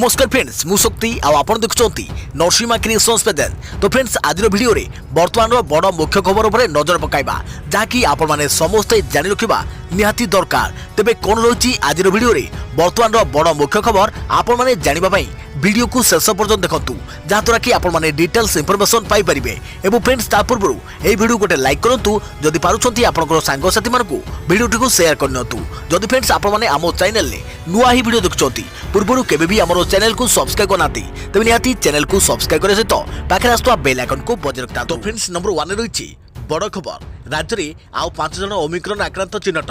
नमस्कार फ्रेंड्स मु शक्ति आपण देखुंती नरसिंहा क्रिएशंस पेजेंट। तो फ्रेंड्स आज वीडियो रे वर्तमान बड़ मुख्य खबर उपर नजर पकाइबा जहाँकि आपण माने समस्ते जानि रखिबा निहाती दरकार। तेबे कोन रही आज वीडियो रे वर्तमान बड़ मुख्य खबर आपण माने जानिबा पई वीडियो को शेष पर्यंत देखंतु जहाँद्वारा कि आपण माने डिटेल्स इंफॉर्मेशन पाई परिबे। एवं फ्रेंड्स ता पूर्व एई वीडियो गोटे लाइक करंतु जदि पारुछंती आपनकर सांग साथी मानकु वीडियो को शेयर करनतु। जदि फ्रेंड्स आपण माने आमो चैनल ले नुआ ही वीडियो देखुछंती पूर्व केबे भी हमरो चैनल को सब्सक्राइब करनाती तबे निहाती चैनल को सब्सक्राइब करे सहित पाखे आस्तुवा बेल आइकन को बजाय रखता। तो फ्रेंड्स नंबर 1 रही बड़ खबर राज्य में आउ 5 जन ओमिक्रॉन आक्रांत चिन्हट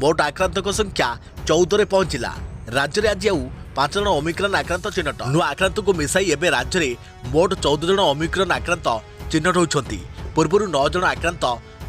मोट आक्रांतक संख्या 14 रे पहुंचला। राज्य में आज आउ 5 जन ओमिक्रॉन आक्रांत चिन्हट नुआ आक्रांत को मिसाई एबे राज्य में मोट 14 जन ओमिक्रॉन आक्रांत चिन्हट होइछंती। पूर्व 9 जन आक्रांत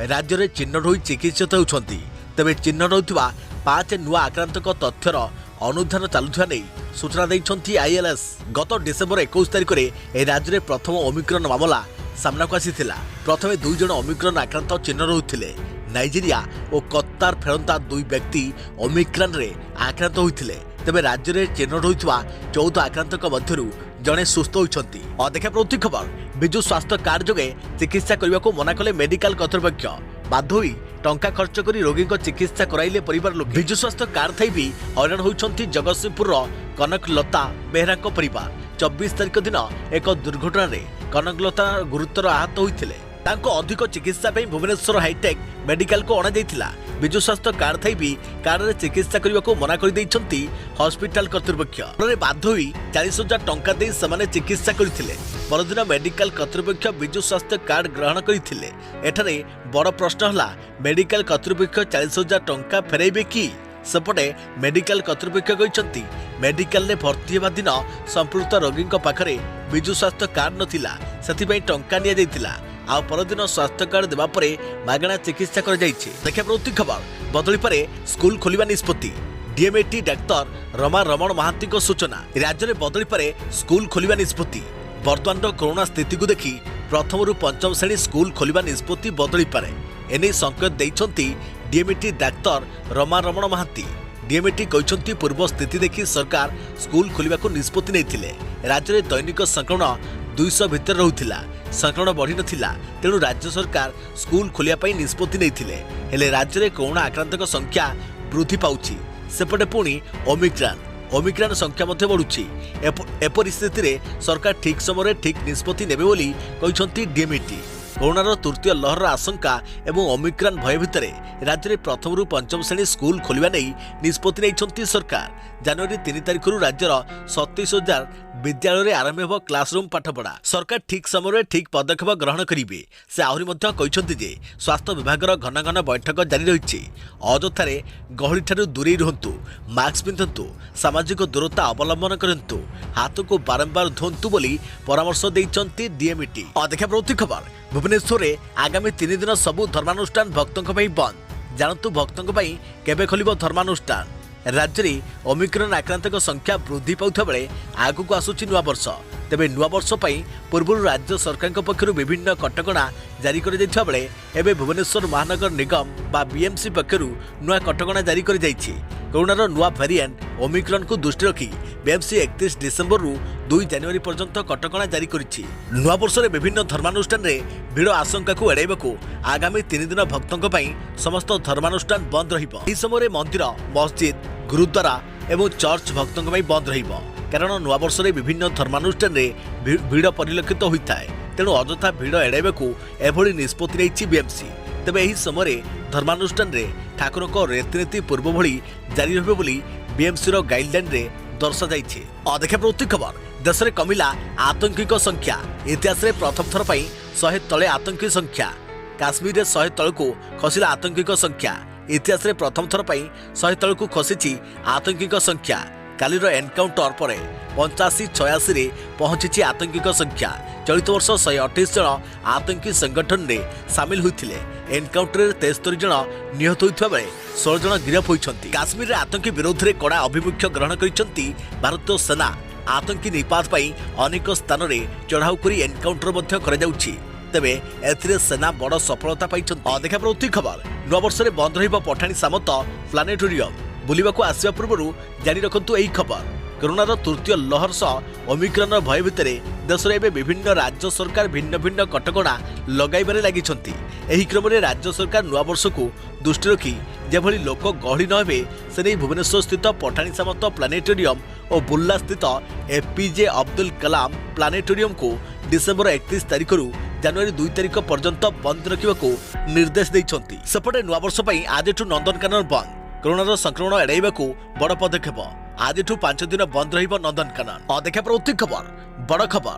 राज्य में चिन्हट होई चिकित्सित होइछंती। तबे चिन्हट होइथिबा 5 नुआ आक्रांतक तथ्यर अनुधान चालुथिबा नै सूचना दैछंती आईएलएस। गत डिसेम्बर 21 तारिख में राज्य में प्रथम ओमिक्रॉन मामला सामना को आसीथिला। प्रथमे 2 जन ओमिक्रॉन आक्रांत चिन्ह रहुथिले। नाइजीरिया और कतार फेरंता 2 व्यक्ति ओमिक्रॉन रे आक्रांत होइथिले। तबे राज्य में चिन्ह होइथिबा 14 आक्रांतक मध्यरु जणे सुस्थ होइछंती। अदेखा प्रति खबर बिजु स्वास्थ्य कार्ड जोगे चिकित्सा करने को मना कले मेडिकल कर्तृपक्ष। बाध्य होई टंका खर्च करी रोगी को चिकित्सा कराइले परिवार लोक। बिजु स्वास्थ्य कार्ड थई भी हैरान होइछंती जगतसिंहपुर कनकलता बेहरा परिवार। 24 तारिख दिन एक दुर्घटना रे कनकलता गुरुतर आहत होइथिले। तांको अधिक चिकित्सा पे भुवनेश्वर हाईटेक मेडिकल को अणा जाइथिला। बिजु स्वास्थ्य कार्ड थई भी कार्ड रे चिकित्सा करने को मना कर दैछंती हॉस्पिटल कर्तृपक्ष। फଳରେ बाध्य होई 40,000 टंका दे समाने चिकित्सा करथिले। परदिन मेडिकल कर्तृपक्ष बिजु स्वास्थ्य कार्ड ग्रहण करथिले। एठारे बड़ प्रश्न हला मेडिकल कर्तृपक्ष 40,000 टंका फेराइबे कि? सेपटे मेडिकल कर्तृपक्ष कहते मेडिकल रे भर्ती हेबा दिन संपृक्त रोगी पाखरे बिजु स्वास्थ्य कार्ड नथिला सेथिपई टंका निया जाइथिला। आ परदिन स्वास्थ्य कार्ड देबा परे मागणा चिकित्सा कर जाइछि। देखा प्रति खबर बदली परे स्कूल खोलिबा निष्पत्ति। डीएमएटी डाक्तर रमा रमण महांती को सूचना। राज्य में बदली परे स्कूल खोलिबा निष्पत्ति। वर्तमान कोरोना स्थिति को देखि प्रथम रु 5म श्रेणी स्कूल खोलिबा निष्पत्ति बदली पारे एने संकेत दैछंती डीएमएटी डाक्तर रमा रमण महांती। डीएमएटी कहते पूर्व स्थिति देखि सरकार स्कूल खोलिबा को निष्पत्ति नैथिले। राज्य में दैनिक संक्रमण 200 भितर रहुथिला। संक्रमण बढ़ी नथिला तेणु राज्य सरकार स्कूल खोलिया पई निष्पत्ति नैथिले। हेले राज्य में कोरोना आक्रांतक संख्या वृद्धि पाउछि। सेपटे पुणी ओमिक्रॉन संख्या मध्य बढ़ुछि। एपरि स्थिति रे सरकार ठीक समय ठीक निष्पत्ति नेबे बोली कहछंती डीएमएटी। कोरोनार तृतीय लहर आशंका एवं ओमिक्रॉन भय भितर राज्य में प्रथम रु 5म श्रेणी स्कूल खोलिबा नै निष्पत्ति नैछंती सरकार। जनवरी 3 तारिख राज्यर 27,000 विद्यालय रे आरंभ हो क्लासरूम पाठपढ़ा। सरकार ठीक समय ठीक पदक्षेप ग्रहण करेंगे। से आहरी मध्य कहते जे स्वास्थ्य विभाग घन घन बैठक जारी रही। अଯଥାରେ गहली ठारू दूरे रुहतु, मास्क पिंधतु, सामाजिक दूरता अवलंबन करंतु, हाथ को बारंबार धोंतु बोली परामर्श देइचंती डीएमएटी। अदेखा प्रति खबर भुवनेश्वर आगामी 3 दिन सबु धर्मानुष्ठान भक्तों बंद। जानतु भक्तों केबे खोलिबो धर्मानुष्ठान। राज्य में ओमिक्रॉन आक्रांतक संख्या वृद्धि पाउथा बेले आगु को आसुची नुआ वर्ष। तेबे नुआ वर्ष पई पूर्व राज्य सरकार पक्षरु विभिन्न कटकणा जारी कर दैथिबा बेले एबे भुवनेश्वर महानगर निगम बा बीएमसी पक्षरु नुआ कटकणा जारी कर दैछि। कोरोनार नुआ वेरिएंट ओमिक्रॉन को दृष्टि रखी बीएमसी 31 डिसेम्बर रु 2 जनवरी पर्यंत कटकणा जारी करिछि। नुआ वर्ष रे विभिन्न धर्मानुष्ठान रे भीड़ आशंका को एड़ाइबाकू आगामी 3 दिन भक्तों पई समस्त धर्मानुष्ठान बंद रहिबो। एही समय मंदिर, मस्जिद, गुरुद्वारा एवं चर्च भक्तों पई बंद रहिबो। कारण नुआ वर्ष रे विभिन्न धर्मानुष्ठान रे भीड़ परिलक्षित होइथाय। तेणु अଯଥା भीड़ एड़ाइबाकू एभଳି निष्पत्ति नैछि बीएमसी। तेबे एही समय धर्मानुष्ठान रे ठाकुर को रीतिनीति पूर्व भली जारी रहिबो बोली बीएमसी रो गाइडलाइन रे दर्शा जाइछि। अदेखा प्रति खबर देश में कमिला आतंकिक संख्या। इतिहास रे प्रथम थर पई 100 तले आतंकी संख्या। काश्मीर रे 100 तल को खसिला आतंकिक संख्या। इतिहास रे प्रथम थर पई 100 तल को खसिछि आतंकिक संख्या। कालीर एनकाउंटर पर 85-86 रे पहुंची आतंकिक संख्या। चलित वर्ष 128 जन आतंकी संगठन रे सामिल होइथिले। एनकाउंटर 73 जन निहत होइथिबा बेले 16 जन गिरफ होइछंती। काश्मीर रे आतंकी विरोध रे कड़ा अभिमुख्य ग्रहण करिसंती भारतीय सेना। आतंकी निपात पई अनेक स्थान रे चढ़ाऊ करी एनकाउंटर मध्य करा जाउछि। तेबे एथिरे सेना बड़ सफलता पाइछंती। अदेखा प्रति खबर नुआ वर्ष रे बंद रहिबो पठाणी सामंत प्लानेटोरियम। बुलिबाकू आसिबा पूर्वरु जानि रखंतु एही खबर। कोरोनार तृतीय लहर सह ओमिक्रॉन भय भितर देश में विभिन्न राज्य सरकार भिन्न भिन्न कटकणा लगाइबारे लागिछंती। एही क्रम में राज्य सरकार नूआ वर्ष को दृष्टि रखी जेभली लोक गहली न हेबे से नहीं भुवनेश्वर स्थित पठाणी सामंत प्लानेटोरियम और बुर्ला स्थित एपीजे अब्दुल कलाम प्लानेटोरियम को डिसेम्बर 31 तारिख जनवरी 2 तारिख पर्यंत बंद रखा निर्देश देइछंती। सेपटे नूआ वर्ष पई आजठू नंदनकानन बंद। कोरोनार संक्रमण एड़ाइबा बड़ पदक्षेप। आजठू 5 दिन बंद रहिबो नंदनकानन। अदेखा प्रति खबर बड़ खबर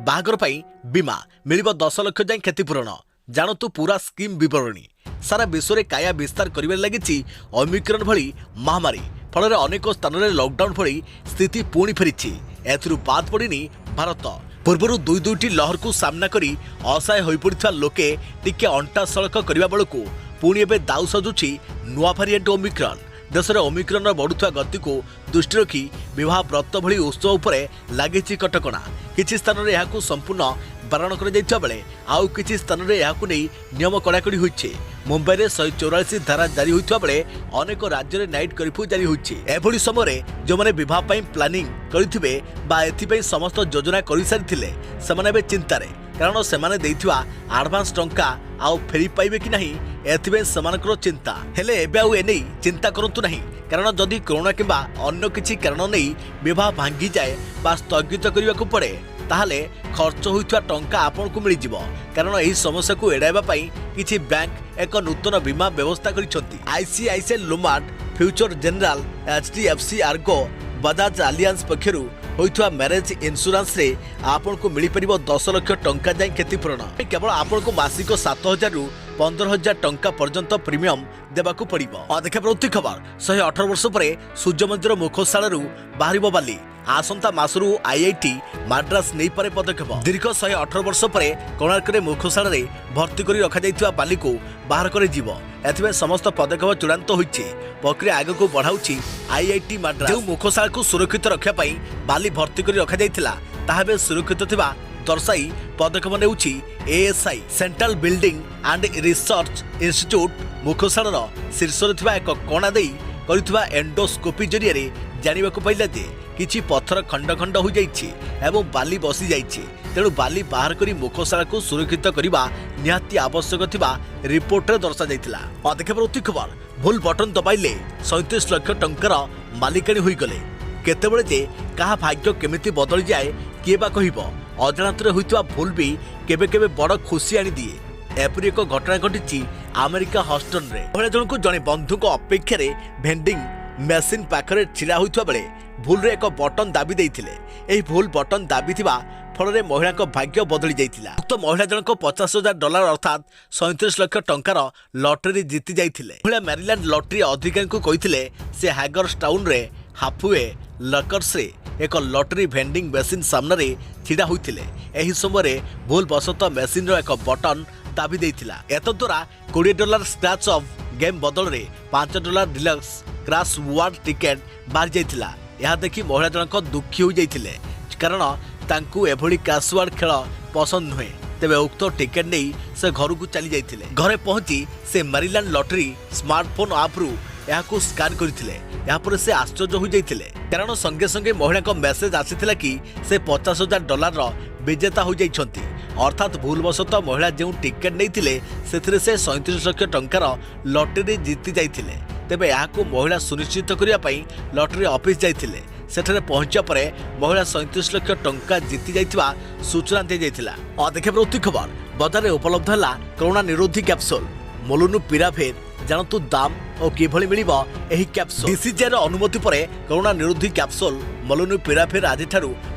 बाहागर पई बीमा मिलिबो 10 लाख जाय क्षतिपूरण। जानतु पूरा स्कीम विवरणी। सारा विश्व में काया विस्तार करिबार लागिछि ओमिक्रॉन भली महामारी। फल अनेक स्थान में लॉकडाउन भली स्थिति पुणी फेरी। एथुरु बाद पड़िनी भारत। पूर्वर दुईटी लहर को सामना करी असहाय हो पड़ा लोके टिके अंटा सड़क करने बेलू पुणी एवं दाऊ सजुची नुआ भारिएंट ओमिक्रॉन। देश में ओमिक्रॉन बढ़ुवा गति को दृष्टि रखी विवाह व्रत भली उत्सव उपरे लागिछि कटकणा। किछि स्थान में यह संपूर्ण बारण कर बेले आउ किछि स्थान में यह नियम कड़ाकड़ी होइछे। मुंबई में 144 धारा जारी होता बेले अनेक राज्य में नाइट कर्फ्यू जारी होइछे। एभली समय जो मैंने विवाह प्लानिंग करिथिबे बा एथिपई समस्त योजना कर सारी से चिंतार कारण से देइथिबा एडवांस टंका आउ फेरी पाइबे कि नहीं एथिबे समानकर चिंता। हेले एबे आउ एनै चिंता करंतु नहीं कारण जदि कोरोना किंबा अन्य किछि कारण नै विवाह भांगी जाए बा स्थगित करबाकू पड़े ताहले खर्च होइथवा टंका आपन को मिल जिवो। कारण एही समस्या को एडाइबा पई किछि बैंक एक नूतन बीमा व्यवस्था करिसंती। ICICI Lombard Future Generali HDFC ERGO Bajaj Allianz पक्षरु होइथवा मैरेज इंश्योरेंस रे आपन को मिल परिबो 10 लाख टंका जाय क्षतिपूरण। केवल आपन को मासिक 7,000 रु 15,000 टंका पर्यंत प्रीमियम देबाकू पड़िबो। अदेखा प्रति खबर 118 वर्ष परे सूर्य मंदिर मुखशालारू बाहरिबो बाली। आसंता मासरू आईआईटी माड्रास नहीं पारे पदक्षेप। दीर्घ 118 वर्ष पर कोणार्क मुखशाला भर्ती कर रखा जाइथिबा बाली को बाहर करे जीव। एथिबे समस्त पदक्षेप चूड़ांत होइछि। प्रक्रिया आग को बढ़ाउछि आईआईटी माड्रास। जो मुखशाला को सुरक्षित रखा पई बाली भर्ती कर रखा जाइथिला ताहाबे सुरक्षित थिबा दर्शाई पदक्षेप नेउछि ASI central building and research institute. मुखशाला शीर्ष थिबा एक कोणा देई करिथिबा एंडोस्कोपी जरिए जानिबाकू पाइला जे किछि पत्थर खंड खंड हो जाइछि एवं बाली बसी जाइछि। तेणु बाली बाहर करी मुखशाला को सुरक्षित करबा निहाती आवश्यक थिबा रिपोर्ट रे दर्शा जाइथिला। अदेखा प्रति खबर भूल बटन दबाइले 37 लाख टंकार मालिकाणी होई गले। केतेबेले जे कहा भाग्य केमिति बदली जाए किए बा कहिबो। अजाणतरे होइतवा भूल भी केबे केबे बड़ खुशी आनी दिए। एपरि एक घटना घटिछि अमेरिका हस्टन रे। महिला जनक जने बंधुक अपेक्षा रे भेंडिंग मेसिन पाखरे छिड़ा होइतवा बेले भूल रे एक बटन दाबी देइथिले। एही भूल बटन दाबी थिबा फल महिला भाग्य बदली जाइथिला। उक्त महिला जनक $50,000 अर्थात 37 लाख टंकार लटरी जीति जाइथिले। महिला मैरीलैंड लटरी अधिकारी को कहिथिले से हैगर्सटाउन रे हाफवे लकर्स रे एक लटरी भेंडिंग मेसिन सामने छिड़ा होइथिले। एही समय भूल बसत मेसिन रो एक बटन दाबी देइथिला। एतद्वारा $20 स्क्रैच ऑफ गेम बदल रे $5 डिलक्स क्रैश वार्ड टिकेट बाहर जाइथिला। यह देखि महिला जनक दुखी हो जाइथिले कारण तांकू एभली कैशवार्ड खेल पसंद नुहे। तेबे उक्त टिकेट नहीं से घर को चली जाइथिले। घरे पहुंची से मैरीलैंड लटरी स्मार्टफोन आप रु याकू स्कैन करथिले। या पर से आश्चर्य हो जाइथिले कारण संगे संगे महिला को मेसेज आसीथिला कि से $50,000 रो विजेता हो जाइछंती। अर्थात भूलवशत महिला जो टिकेट नहीं से 37 लाख टंकार लटरी जीति जाइथिले। तेबे याकू महिला सुनिश्चित करने लटरी ऑफिस जाइथिले। सेठरे पहुंचा पर महिला 37 लाख टंका जीति जाइथिबा सूचना दी जाइथिला। अदेखा प्रति खबर बाजार में उपलब्ध है कोरोना निरोधी कैप्सूल मोलुनु पिराभिर। जानतु दाम और किभली मिलिबो एही कैप्सूल। डीसीजीआर अनुमति पर कोरोना निरोधी कैप्सूल मोलुनु पिराभिर आज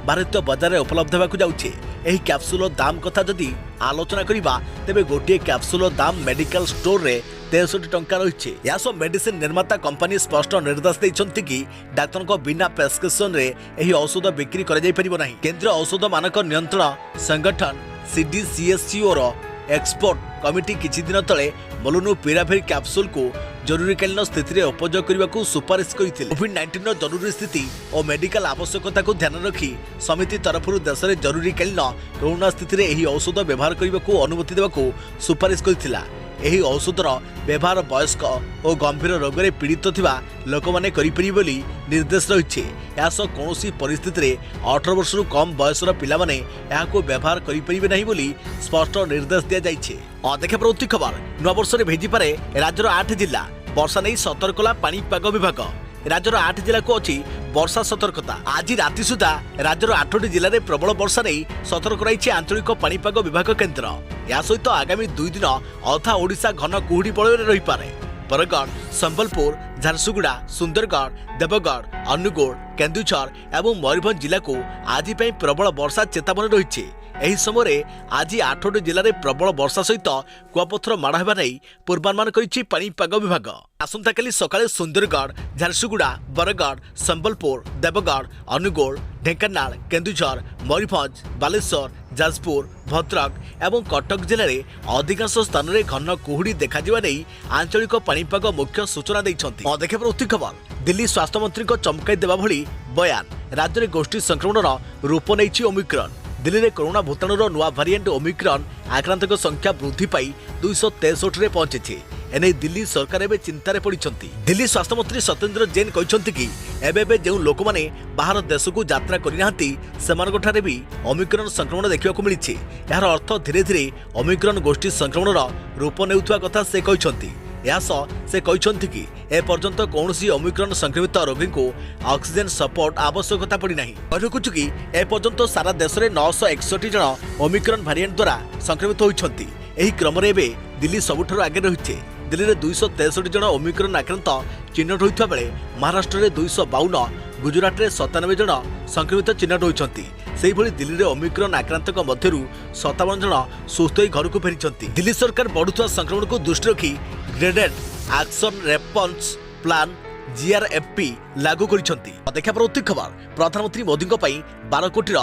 भारतीय बाजार में उपलब्ध होगा जाउछि। एही कैप्सूल दाम कथा जदि आलोचना करिबा तेबे गोटे कैप्सूल दाम मेडिकल स्टोर रे 63 टंका रही। या सब मेडिसिन निर्माता कंपनी स्पष्ट निर्देश देइछन्ति कि डाक्टर को बिना प्रेस्क्रिप्शन रे एही औषध बिक्री करा जाय परिबो नाही। केंद्रीय औषध मानक नियंत्रण संगठन सीडीसीएससीओ रो एक्सपर्ट कमिटी किछि दिन तले मोलुनु पिराभिर कैप्सूल को जरूरीकालीन स्थिति में उपयोग करने को सुपारिश करथिले। कोविड-19 जरूरी स्थिति और मेडिकल आवश्यकता को ध्यान रखी समिति तरफ देश में जरूरीकालीन कोरोना स्थिति में यही औषध व्यवहार करने को अनुमति देवा सुपारिश करथिला। ଏହି ଔଷଧର ବ୍ୟବହାର ବୟସ୍କ ଓ ଗମ୍ଭୀର ରୋଗରେ ପୀଡ଼ିତ ଥିବା ଲୋକମାନେ କରିପାରିବେ ବୋଲି ନିର୍ଦ୍ଦେଶ ରହିଛି। ଏହା ସହ କୌଣସି ପରିସ୍ଥିତିରେ 18 ବର୍ଷରୁ କମ୍ ବୟସର ପିଲାମାନେ ଏହାକୁ ବ୍ୟବହାର କରିପାରିବେ ନାହିଁ ବୋଲି ସ୍ପଷ୍ଟ ନିର୍ଦ୍ଦେଶ ଦିଆଯାଇଛି। ଦେଖା ପରବର୍ତ୍ତୀ ଖବର। ନୂଆବର୍ଷରେ ଭେଜିପାରେ ରାଜ୍ୟର 8 ଜିଲ୍ଲା, ବର୍ଷା ନେଇ ସତର୍କ କଲା ପାଣିପାଗ ବିଭାଗ। राज्यर 8 जिला को अच्छी वर्षा सतर्कता। आज राति सुधा राज्यर 8टी जिले में प्रबल वर्षा नहीं सतर्क रही आंचलिक पाणीपाग विभाग केन्द्र। या सहित आगामी 2 दिन अधा ओडिशा घन कुहुड़ी बलय रही पारे। बरगढ़, संबलपुर, झारसुगुड़ा, सुंदरगढ़, देवगढ़, अनुगुल, केन्दुझर और मयूरभंज जिला को आज प्रबल वर्षा चेतावनी रही। एही समय आज 8टी जिले में प्रबल वर्षा सहित कुआपथर माड़ होगा नहीं पूर्वानुमान करिछि पाणीपाग विभाग। आसंताकाली सकाळे सुंदरगढ़, झारसुगुड़ा, बरगढ़, संबलपुर, देवगढ़, अनुगुल, ढेंकानाल, केन्दुझर, मयूरभंज, बालेश्वर, जाजपुर, भद्रक एवं कटक जिले में अधिकांश स्थान में घन कुहुड़ी देखा नहीं आंचलिक पाणीपाग मुख्य सूचना देइछन्ति। देखा प्रति खबर। दिल्ली स्वास्थ्य मंत्री को चमकाई देवा भली बयान। राज्य में गोष्ठी संक्रमण रूप नहीं ओमिक्रॉन। दिल्ली में कोरोना भूताणुर नुआ भारिएंट ओमिक्रॉन आक्रांतक संख्या वृद्धि पाई 263 रे पहुंची। एने दिल्ली सरकार एवं चिंतार पड़ती। दिल्ली स्वास्थ्य मंत्री सत्येंद्र जैन कहते कि एबे जो लोक मैंने बाहर देश को यात्रा करना से भी ओमिक्रॉन संक्रमण देखा मिली। यार अर्थ धीरे धीरे ओमिक्रॉन गोष्ठी संक्रमण रूप नेउथुवा कथा से कहते। से कहते कि एपर्यंत कौन ओमिक्रॉन संक्रमित रोगी को ऑक्सीजन सपोर्ट आवश्यकता पड़ना। रखुचु कि एपर्यंत सारा देश में 961 जन ओमिक्रॉन भारिएंट द्वारा संक्रमित होती। क्रम में दिल्ली सबुठ आगे रही। दिल्ली में 263 जन ओमिक्रॉन आक्रांत चिन्हट होता बेले महाराष्ट्र में 252, गुजरात में 97 जन संक्रमित चिन्हट होती। दिल्ली में ओमिक्रॉन आक्रांतक मध्य 57 जन सुस्थ घर को फेरी। दिल्ली सरकार बढ़ुवा संक्रमण को दृष्टि रखी graded action response plan GRFP लागू करिसेंती। देखा परवर्ती खबर। प्रधानमंत्री मोदी 12 कोटी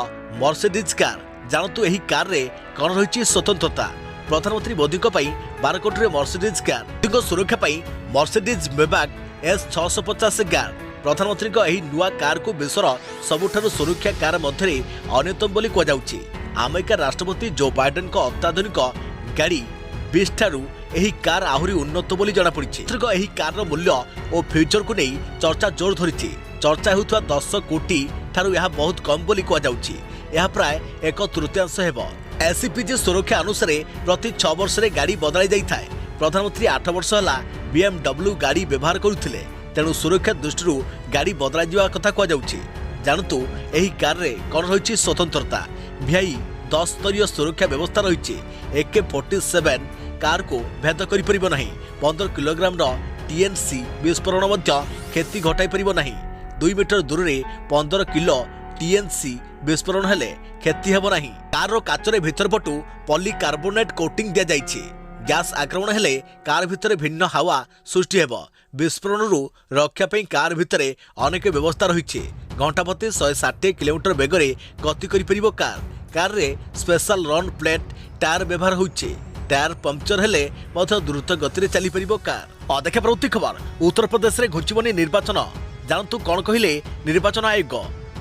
मर्सिडीज कार। जानतु एही कार रे कौन रही स्वतंत्रता। प्रधानमंत्री मोदी 12 कोटी मर्सिडीज कार सुरक्षा मर्सिडीज मेबाक S650 कार। प्रधानमंत्री एही नुआ कार को विश्वर सबुठारु सुरक्षा कार मध्य अन्यतम बोली कहुछि। अमेरिका राष्ट्रपति जो बाइडेन को अत्याधुनिक गाड़ी 20 ठारू एही कार आहुरी उन्नत बोली जना पड़िछि। एही कार रो मूल्य और फ्यूचर को नहीं चर्चा जोर धरिछि। चर्चा होउथवा 10 कोटी ठारू यह बहुत कम बोली कहुछि। यह प्राय 1/3 हेबो। SCPG सुरक्षा अनुसार प्रति 6 वर्ष रे गाड़ी बदलाई जाइथाय। प्रधानमंत्री 8 वर्ष हला BMW गाड़ी व्यवहार करुथिले। तेणु सुरक्षा दृष्टि गाड़ी बदलाई जावा कथा कहुछि। जानतु एही कार रे कोन रहिछि स्वतंत्रता। VI 10 स्तरीय सुरक्षा व्यवस्था रही। AK-47 कार को भेद करि परिबो नाही। 15 किलोग्राम TNC विस्फोरण मध्य क्षति घटाई परिबो नाही। 2 मीटर दूर रे 15 किलो TNC विस्फोरण हेले क्षति हेबो नाही। कार रो काचरे भीतर पटु पॉलीकार्बोनेट कोटिंग दिया जाइछि। गैस आक्रमण हेले कार भितर भिन्न हावा सृष्टि हेबो। विस्फोरण रक्षा पई कार भितर अनेक व्यवस्था रही। घंटा प्रति 160 किलोमीटर बेगरे गति करि परिबो कार। कार रे स्पेशल रन प्लेट टायर व्यवहार होइछे। टायर पंक्चर हेले मध्य द्रुत गति चली परिबो कार। देखा प्रवृत्ति खबर। उत्तर प्रदेश रे घुंचबनी निर्वाचन। जानतु कौन कहले निर्वाचन आयोग।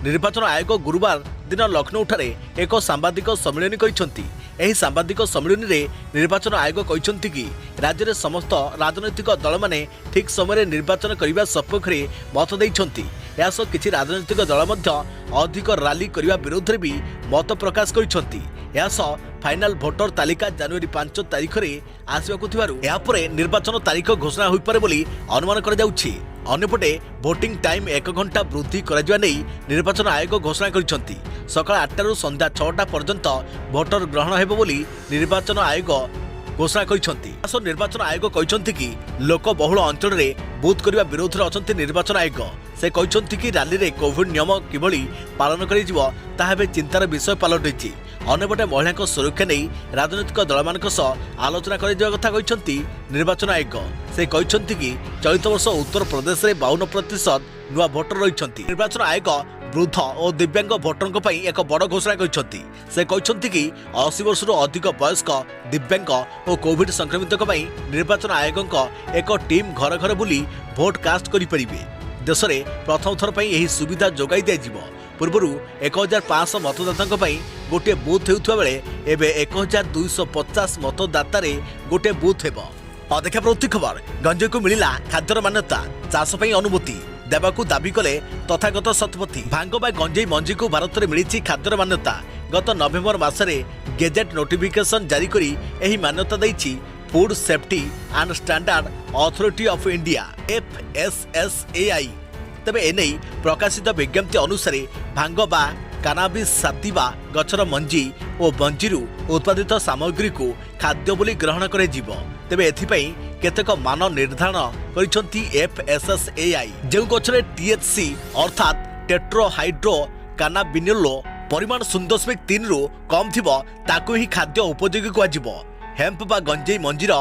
निर्वाचन आयोग गुरुवार दिन लखनऊ ठारे एक सांबादिक सम्मेलन करिसेंती। एही सांबादिक सम्मेलन रे निर्वाचन आयोग कहिसेंती कि राज्य रे समस्त राजनैतिक दल माने ठीक समय निर्वाचन करने सपक्ष में मत देइछंती। यास किछि राजनैतिक दल मध्य अधिक रैली करने विरोध में भी मत प्रकाश करिसेंती। यास फाइनाल भोटर तालिका जनवरी 5 तारिख रे आसिबाकु थिबारु या परे निर्वाचन तारिख घोषणा होई पारे बोली अनुमान करा जाउछि। अन्यपटे भोटिंग टाइम 1 घंटा वृद्धि करा नै निर्वाचन आयोग घोषणा करिसेंती। सकाळ 8 रु संध्या 6टा पर्यंत भोटर ग्रहण हेबो बोली निर्वाचन आयोग घोषणा करिसेंती। निर्वाचन आयोग कहिसेंती कि लोक बहुल अंचल रे बूथ करबा विरोध रे अछंती निर्वाचन आयोग। से कहिसेंती कि रैली रे कोविड नियम किभली पालन करि जिवो ताहाबे चिंतार विषय पालटिछि। अन्यपटे महिला सुरक्षा नहीं राजनैतिक दल मान आलोचना कर कथा कहते निर्वाचन आयोग। से कहते कि चलित वर्ष उत्तर प्रदेश में 52% नुआ भोटर रही। निर्वाचन आयोग वृद्ध और दिव्यांग भोटर एक बड़ घोषणा करते। से कहते कि 80 वर्ष अधिक वयस्क दिव्यांग और कोविड संक्रमित निर्वाचन आयोग एक टीम घर घर बुली भोट कास्ट करें। देश में प्रथम थर पर यह सुविधा जोगाई दिज्व। पूर्व 1500 मतदाता गोटे बूथ होता बेले एवं 1250 मतदातार गोटे बूथ हेब। देखा प्रवृत्ति खबर गंजे को मिला खाद्यर मान्यता चाष अनुमति देवाकू दाबी कले तथागत शतपथी भांग बा गंजेई मंजी को भारत में मिली खाद्यर मान्यता गत नवेम्बर मासरे गेजेट नोटिफिकेशन जारी करी एही मान्यता दैछि food safety and standard authority of India FSSAI। तबे एने प्रकाशित विज्ञप्ति अनुसार भांग बा कानाबिस सातिबा गछर मंजी और बंजीरू उत्पादित सामग्री को खाद्य बोली ग्रहण करे जीव। तेबे एथिपई केतेक मान निर्धारण करिसंती FSSAI जो गछरे THC अर्थात टेट्राहाइड्रो कानाबिनोल परिमाण 0.3 रु कम थिबो ताकू ही खाद्य उपयोगी कुआजिबो। हेम्प बा गंजेई मंजीर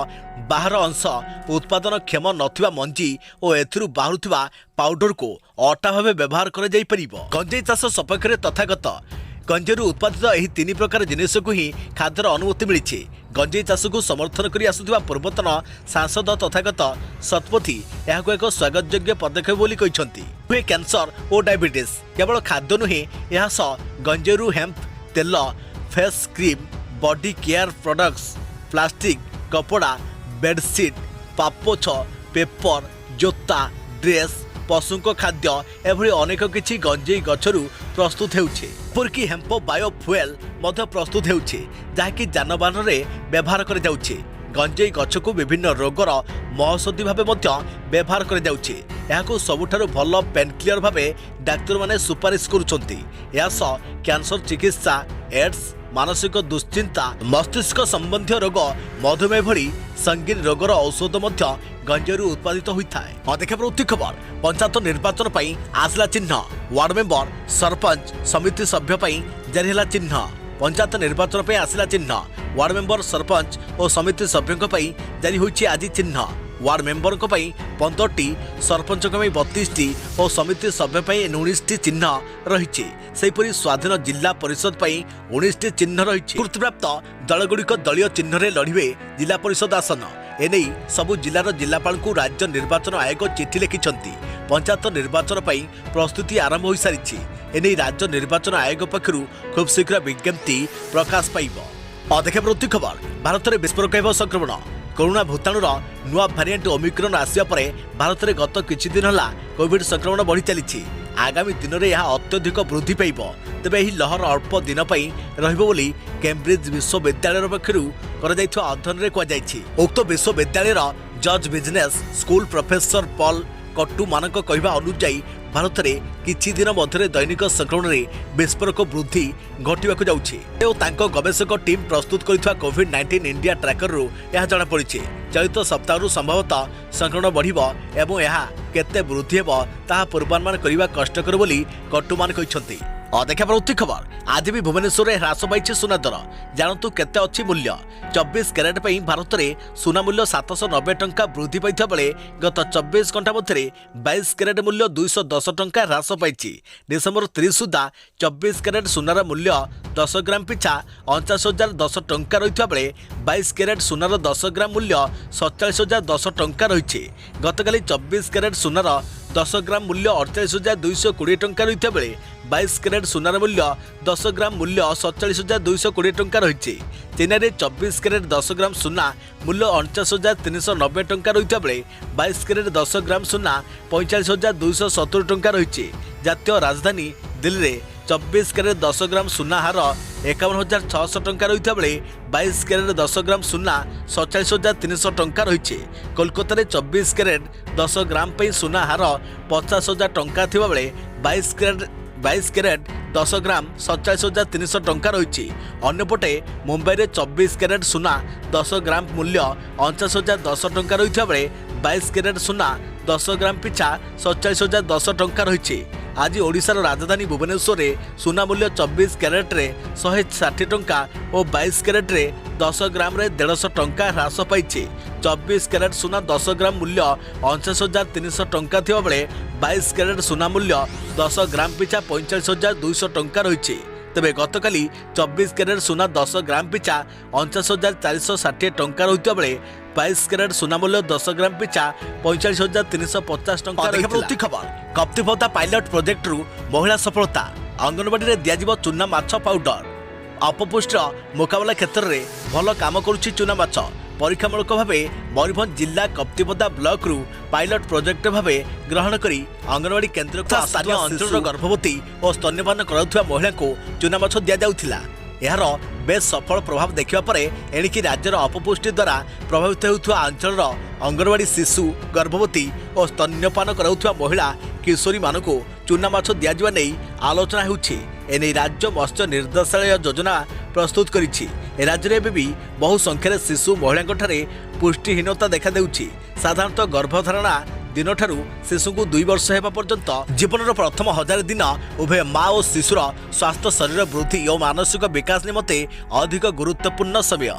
बाहर अंश उत्पादन क्षम नथिबा मंजी और एथिरु बाहुथुबा पाउडर को अटा भाव व्यवहार कर जाई परिबो। गंजेई चाष सपक्ष तथागत गंजेरु उत्पादित एही 3 प्रकार जिनिस को ही खाद्यर अनुमति मिली। गंजेई चाष को समर्थन करी आसुथिबा पूर्वतन सांसद तथागत शतपथी यहाको एक स्वागत योग्य पदक्षेप बोली कहिसंती। हुए कैंसर और डायबिटीज केवल खाद्य नुहे यह गंजेरु हेम्प तेल face cream body care products plastic कपड़ा बेडशीट पापोछ पेपर जोता ड्रेस पशु खाद्य एभली अनेक किछि गंजेई गछरु प्रस्तुत हेउछे। एपरिकी हेम्प बायो फुएल मध्य प्रस्तुत हेउछे जाकि जानबाहन रे व्यवहार कर जाउछे। गंजेई गछ को विभिन्न रोगर महौषधि भाव मध्य व्यवहार कर जाउछे। याको सबुठारु भल पेनक्लियर भावे डाक्तर माने सुपारिश करुछंती। या कैंसर चिकित्सा एड्स मानसिक दुश्चिंता मस्तिष्क संबंधी रोग मधुमेह भली संगीन रोगर औषध मध्य गंजेरु उत्पादित होता है। देखा प्रवृत्ति खबर पंचायत निर्वाचन पर आसला चिन्ह वार्ड मेंबर सरपंच समिति सभ्य जारी है चिन्ह। पंचायत निर्वाचन पर आसला चिन्ह वार्ड मेंबर सरपंच और समिति सभ्यों जारी होइछि आज चिन्ह। वार्ड मेंबर 15टी सरपंच 32टी और समिति सभ्य 19टी चिन्ह रही। सेहीपरि स्वाधीन जिला परिषद 19टी चिन्ह रही। कृतिप्राप्त दलगुड़िक दलीय चिन्ह लड़िबे जिला परिषद आसन। एने सबु जिलार जिलापाल को राज्य निर्वाचन आयोग चिठी लिखिछंती। पंचायत निर्वाचन प्रस्तुति आरंभ हो सारी। एने राज्य निर्वाचन आयोग पक्षरु खूब शीघ्र विज्ञप्ति प्रकाश पाइब। देखा प्रवृत्ति खबर भारत में विस्फोरक संक्रमण कोरोना भूताणुर नुआ भारिएंट ओमिक्रॉन आसिया परे भारत में गत किछि दिन हला कोविड संक्रमण बढ़ी चली। आगामी दिन में यह अत्यधिक वृद्धि पाइब। तेबे यह लहर अल्प दिन रहिबो बोली कैम्ब्रिज विश्वविद्यालय पक्षरु कराଯାଇଥିବା अध्ययन कहुଯାଇଛି। उक्त विश्वविद्यालय जज बिजनेस स्कूल प्रोफेसर पॉल कट्टू मानक कहवा अनुଯାयी भारत में किछि दिन मध्य दैनिक संक्रमण में विस्फोरक वृद्धि घटवाक जाउछि। गवेषक टीम प्रस्तुत करिଥିବା कोविड-19 इंडिया ट्रैकर रु यह जना पड़ी। चलित सप्ताह संभवतः संक्रमण बढ़िबो एवं यह केते वृद्धि हेबो ताहा पूर्वानुमान करबा कष्टकर बोली कट्टूमान कहिसंती। देखा प्रवृत्ति खबर आज भी भुवनेश्वर में ह्रास पाई सुना दर जानतु केते अच्छी मूल्य। 24 कैरेट पर भारत में सुना मूल्य 790 टंका वृद्धि पाई बेले गत 24 घंटा मध्य 22 कैरेट मूल्य 210 टंका ह्रास पाई। डिसेम्बर 30 सुधा 24 कैरेट सुनार मूल्य 10 ग्राम पिछा 49,010 टंका रही बेले 22 कैरेट सुनार 10 ग्राम मूल्य 47,010 टंका रही। गतकाली 24 कैरेट सुनार 10 ग्राम मूल्य 48,220 टंका रही बेले 22 कैरेट सुनार मूल्य 10 ग्राम मूल्य 47,220 टंका रही। चेन्नई में 24 कैरेट 10 ग्राम सुना मूल्य 49,390 टंका रही बेले 22 कैरेट 10 ग्राम सुना 45,270 टंका रही। जातीय राजधानी दिल्ली में 24 कैरेट 10 ग्राम सुना हार 51,600 टंका रही बेले 22 कैरेट 10 ग्राम सुना 47,300 टंका रही। कोलकाता में 24 कैरेट 10 ग्राम पे सुना हार 50,000 टंका थिबा बेले 22 कैरेट 10 ग्राम 47,300 टंका रही। अन्यपटे मुंबई में 24 कैरेट सुना 10 ग्राम मूल्य 49,010 टंका रही बेले 22 कैरेट सुना 10 ग्राम पिछा 47,010 टंका रही। आज ओडिशार राजधानी भुवनेश्वर में सुना मूल्य 24 कैरेट रे 160 टंका और 22 कैरेट रे 10 ग्राम रे 150 टंका ह्रास पाई। 24 कैरेट सुना 10 ग्राम मूल्य 49,300 टंका थिबा बेले 22 कैरेट सुना मूल्य 10 ग्राम पिछा 45,200 टंका रही। तेबे गतकाली 24 कैरेट सुना 10 ग्राम पिछा 49,460 टंका रही बेले 22 कैरेट सुना मूल्य 10 ग्राम पिछा 45,350 टंका रही। खबर कप्तिपदा पायलट प्रोजेक्ट रु महिला सफलता अंगनवाड़ी रे दियाजिबो चूना माछ पाउडर। अपपुष्ट मुकाबला क्षेत्र में भल काम करुछि चूना माछ। परीक्षामूलक भाव मयूरभंज जिला कप्तिपदा ब्लॉक रु पायलट प्रोजेक्ट भाव ग्रहण करी अंगनवाड़ी केन्द्र को स्थानीय अंचल गर्भवती और स्तन्यपान कराउथुवा महिला को चूना माछ दिया जाउथिला। यार बेस सफल प्रभाव देखा पर एणिकी राज्यर अपपुष्टि द्वारा प्रभावित होउथुवा अंचल अंगनवाड़ी शिशु गर्भवती और स्तन्यपान कराउथुवा महिला किशोरी मानक चूना माछ दिया नहीं आलोचना होउछि। एने राज्य मत्स्य निर्देशालय योजना प्रस्तुत करिछि। राज्य में भी बहु संख्यार शिशु महिला पुष्टिहीनता देखा देउछि। साधारणतः गर्भधारणा दिन ठारू शिशु को 2 वर्ष हेबा पर्यंत जीवन प्रथम 1000 दिन उभय माँ और शिशुर स्वास्थ्य शरीर वृद्धि और मानसिक विकास निमंते अधिक गुरुत्वपूर्ण समय।